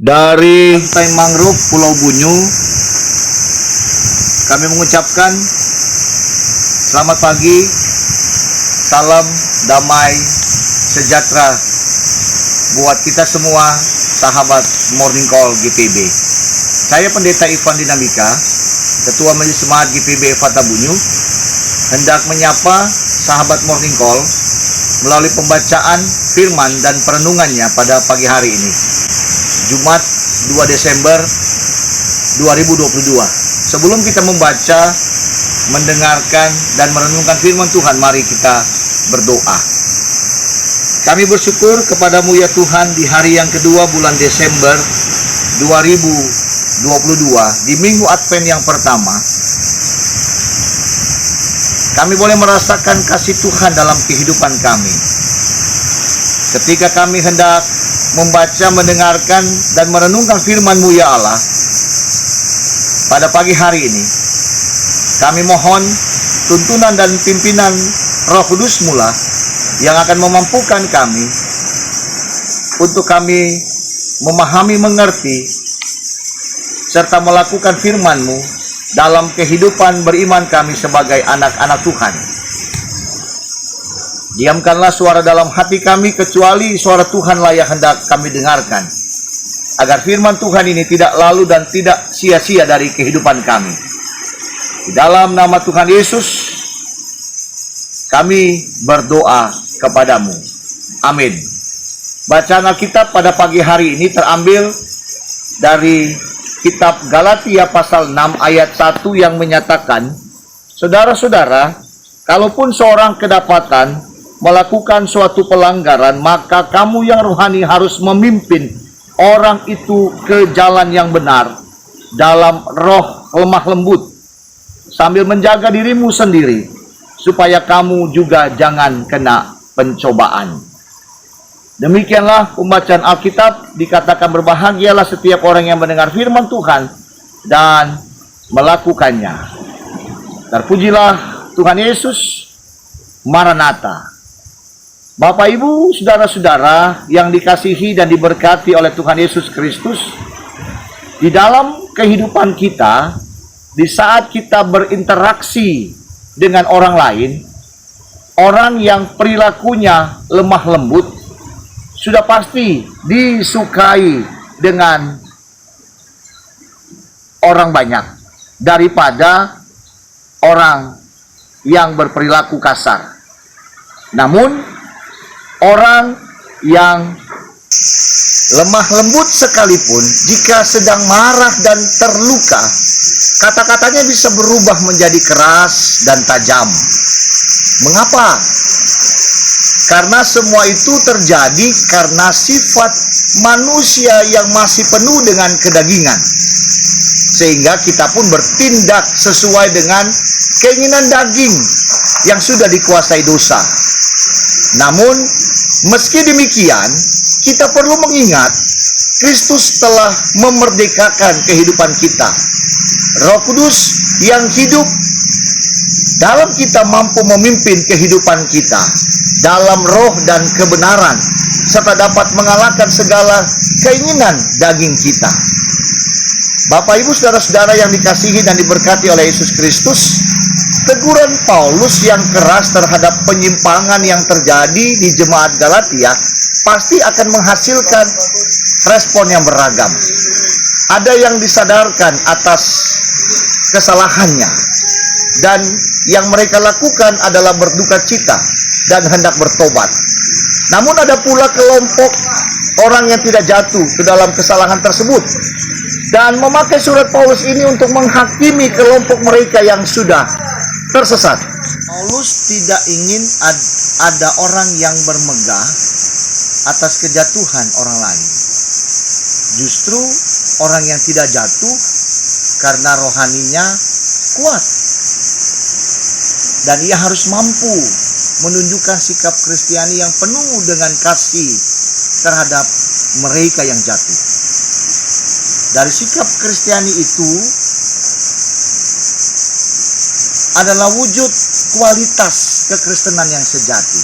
Dari Pantai Mangrove Pulau Bunyu, kami mengucapkan selamat pagi, salam damai sejahtera buat kita semua sahabat Morning Call GPB. Saya Pendeta Ivan Dinamika, Ketua Majelis Jemaat GPB Fata Bunyu, hendak menyapa sahabat Morning Call melalui pembacaan firman dan perenungannya pada pagi hari ini, Jumat 2 Desember 2022. Sebelum kita membaca, mendengarkan, dan merenungkan firman Tuhan, mari kita berdoa. Kami bersyukur kepadamu ya Tuhan, di hari yang kedua bulan Desember 2022, di minggu Advent yang pertama, kami boleh merasakan kasih Tuhan dalam kehidupan kami. Ketika kami hendak membaca, mendengarkan, dan merenungkan firman-Mu ya Allah, pada pagi hari ini, kami mohon tuntunan dan pimpinan Roh Kudus-Mu lah yang akan memampukan kami untuk kami memahami, mengerti, serta melakukan firman-Mu dalam kehidupan beriman kami sebagai anak-anak Tuhan. Diamkanlah suara dalam hati kami, kecuali suara Tuhanlah yang hendak kami dengarkan, agar firman Tuhan ini tidak lalu dan tidak sia-sia dari kehidupan kami. Di dalam nama Tuhan Yesus, kami berdoa kepadamu. Amin. Bacaan Alkitab pada pagi hari ini terambil dari kitab Galatia pasal 6 ayat 1 yang menyatakan, saudara-saudara, kalaupun seorang kedapatan melakukan suatu pelanggaran, maka kamu yang rohani harus memimpin orang itu ke jalan yang benar dalam roh lemah lembut, sambil menjaga dirimu sendiri, supaya kamu juga jangan kena pencobaan. Demikianlah pembacaan Alkitab. Dikatakan berbahagialah setiap orang yang mendengar firman Tuhan dan melakukannya. Terpujilah Tuhan Yesus. Maranatha. Bapak, Ibu, saudara-saudara yang dikasihi dan diberkati oleh Tuhan Yesus Kristus, di dalam kehidupan kita, di saat kita berinteraksi dengan orang lain, orang yang perilakunya lemah lembut, sudah pasti disukai dengan orang banyak daripada orang yang berperilaku kasar. Namun orang yang lemah lembut sekalipun, jika sedang marah dan terluka, kata-katanya bisa berubah menjadi keras dan tajam. Mengapa? Karena semua itu terjadi karena sifat manusia yang masih penuh dengan kedagingan, sehingga kita pun bertindak sesuai dengan keinginan daging yang sudah dikuasai dosa. Namun, meski demikian, kita perlu mengingat Kristus telah memerdekakan kehidupan kita. Roh Kudus yang hidup dalam kita mampu memimpin kehidupan kita dalam roh dan kebenaran, serta dapat mengalahkan segala keinginan daging kita. Bapak, Ibu, saudara-saudara yang dikasihi dan diberkati oleh Yesus Kristus, teguran Paulus yang keras terhadap penyimpangan yang terjadi di jemaat Galatia pasti akan menghasilkan respon yang beragam. Ada yang disadarkan atas kesalahannya, dan yang mereka lakukan adalah berduka cita dan hendak bertobat. Namun ada pula kelompok orang yang tidak jatuh ke dalam kesalahan tersebut dan memakai surat Paulus ini untuk menghakimi kelompok mereka yang sudah tersesat. Paulus tidak ingin ada orang yang bermegah atas kejatuhan orang lain. Justru orang yang tidak jatuh karena rohaninya kuat, dan ia harus mampu menunjukkan sikap Kristiani yang penuh dengan kasih terhadap mereka yang jatuh. Dari sikap Kristiani itu adalah wujud kualitas kekristenan yang sejati.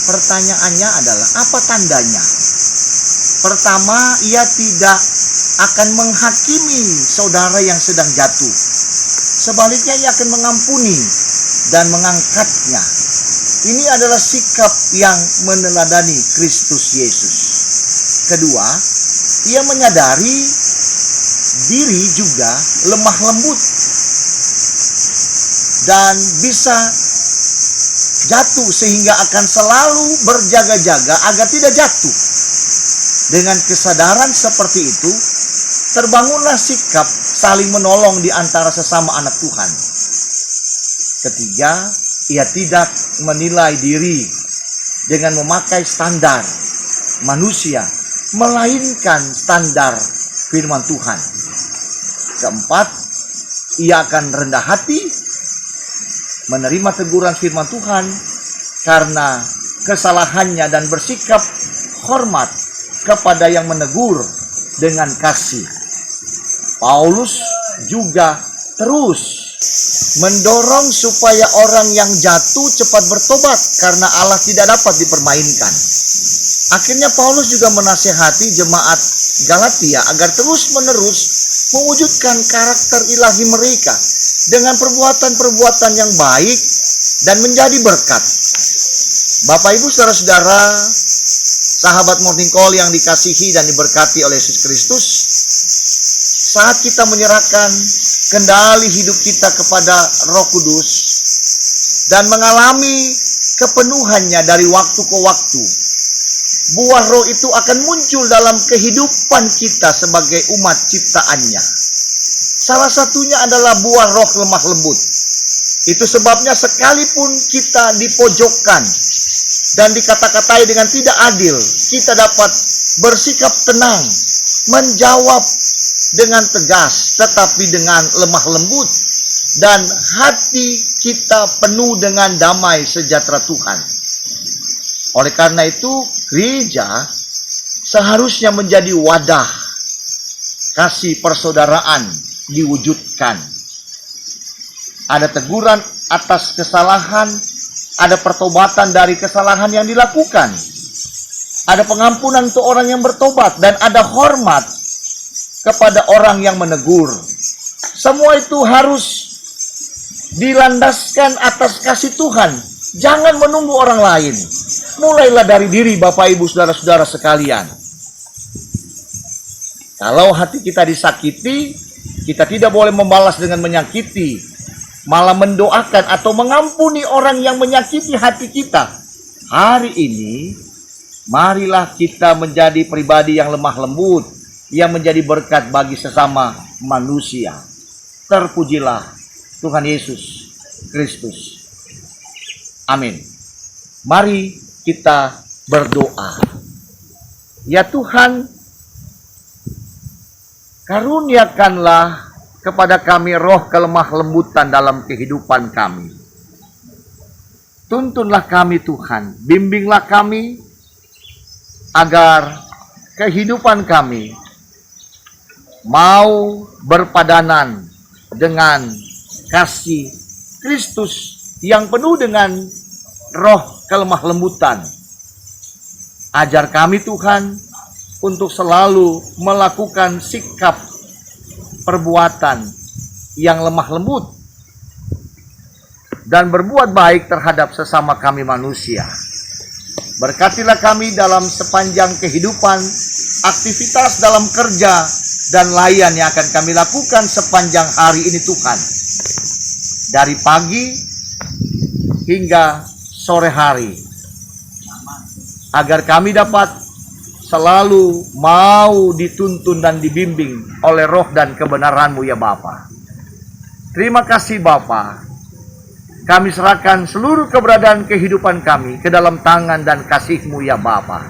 Pertanyaannya adalah, apa tandanya? Pertama, ia tidak akan menghakimi saudara yang sedang jatuh. Sebaliknya ia akan mengampuni dan mengangkatnya. Ini adalah sikap yang meneladani Kristus Yesus. Kedua, ia menyadari diri juga lemah lembut dan bisa jatuh, sehingga akan selalu berjaga-jaga agar tidak jatuh. Dengan kesadaran seperti itu, terbangunlah sikap saling menolong di antara sesama anak Tuhan. Ketiga, ia tidak menilai diri dengan memakai standar manusia, melainkan standar firman Tuhan. Keempat, ia akan rendah hati menerima teguran firman Tuhan karena kesalahannya dan bersikap hormat kepada yang menegur dengan kasih. Paulus juga terus mendorong supaya orang yang jatuh cepat bertobat karena Allah tidak dapat dipermainkan. Akhirnya Paulus juga menasihati jemaat Galatia agar terus-menerus mewujudkan karakter ilahi mereka dengan perbuatan-perbuatan yang baik dan menjadi berkat. Bapak, Ibu, saudara-saudara, sahabat Morning Call yang dikasihi dan diberkati oleh Yesus Kristus, saat kita menyerahkan kendali hidup kita kepada Roh Kudus dan mengalami kepenuhannya dari waktu ke waktu, buah roh itu akan muncul dalam kehidupan kita sebagai umat ciptaannya. Salah satunya adalah buah roh lemah lembut. Itu sebabnya sekalipun kita dipojokkan dan dikata-katai dengan tidak adil, kita dapat bersikap tenang, menjawab dengan tegas, tetapi dengan lemah lembut, dan hati kita penuh dengan damai sejahtera Tuhan. Oleh karena itu, gereja seharusnya menjadi wadah kasih persaudaraan diwujudkan. Ada teguran atas kesalahan, ada pertobatan dari kesalahan yang dilakukan, ada pengampunan untuk orang yang bertobat, dan ada hormat kepada orang yang menegur. Semua itu harus dilandaskan atas kasih Tuhan. Jangan menunggu orang lain. Mulailah dari diri, Bapak, Ibu, saudara-saudara sekalian. Kalau hati kita disakiti, kita tidak boleh membalas dengan menyakiti, malah mendoakan atau mengampuni orang yang menyakiti hati kita. Hari ini, marilah kita menjadi pribadi yang lemah lembut, yang menjadi berkat bagi sesama manusia. Terpujilah Tuhan Yesus Kristus. Amin. Mari kita berdoa. Ya Tuhan, karuniakanlah kepada kami roh kelemah lembutan dalam kehidupan kami. Tuntunlah kami Tuhan, bimbinglah kami agar kehidupan kami mau berpadanan dengan kasih Kristus yang penuh dengan roh kelemah lembutan. Ajar kami Tuhan untuk selalu melakukan sikap perbuatan yang lemah lembut dan berbuat baik terhadap sesama kami manusia. Berkatilah kami dalam sepanjang kehidupan, aktivitas dalam kerja dan layan yang akan kami lakukan sepanjang hari ini Tuhan. Dari pagi hingga sore hari. Agar kami dapat selalu mau dituntun dan dibimbing oleh roh dan kebenaran-Mu ya Bapa. Terima kasih Bapa. Kami serahkan seluruh keberadaan kehidupan kami ke dalam tangan dan kasih-Mu ya Bapa.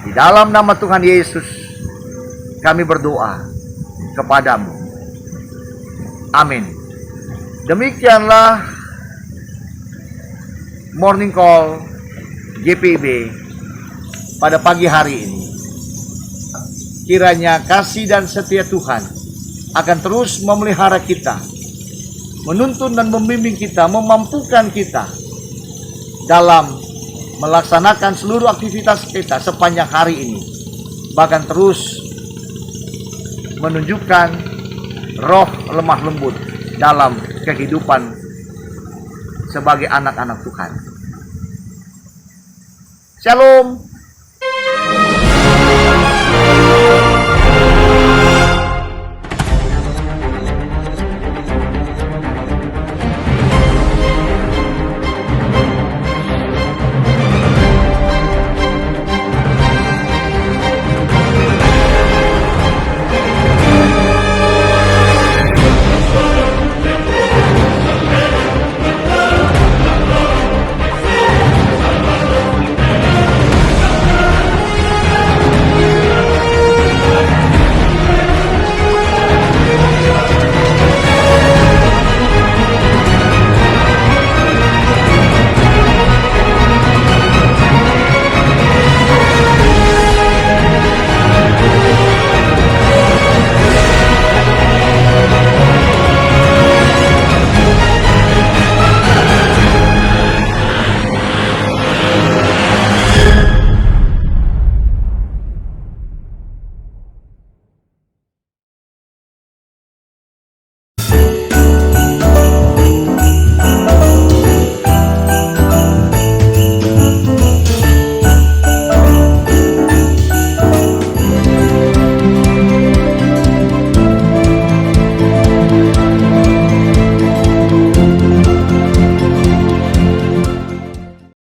Di dalam nama Tuhan Yesus kami berdoa kepadamu. Amin. Demikianlah Morning Call GPIB pada pagi hari ini. Kiranya kasih dan setia Tuhan akan terus memelihara kita, menuntun dan membimbing kita, memampukan kita dalam melaksanakan seluruh aktivitas kita sepanjang hari ini. Bahkan terus menunjukkan roh lemah lembut dalam kehidupan sebagai anak-anak Tuhan. Shalom.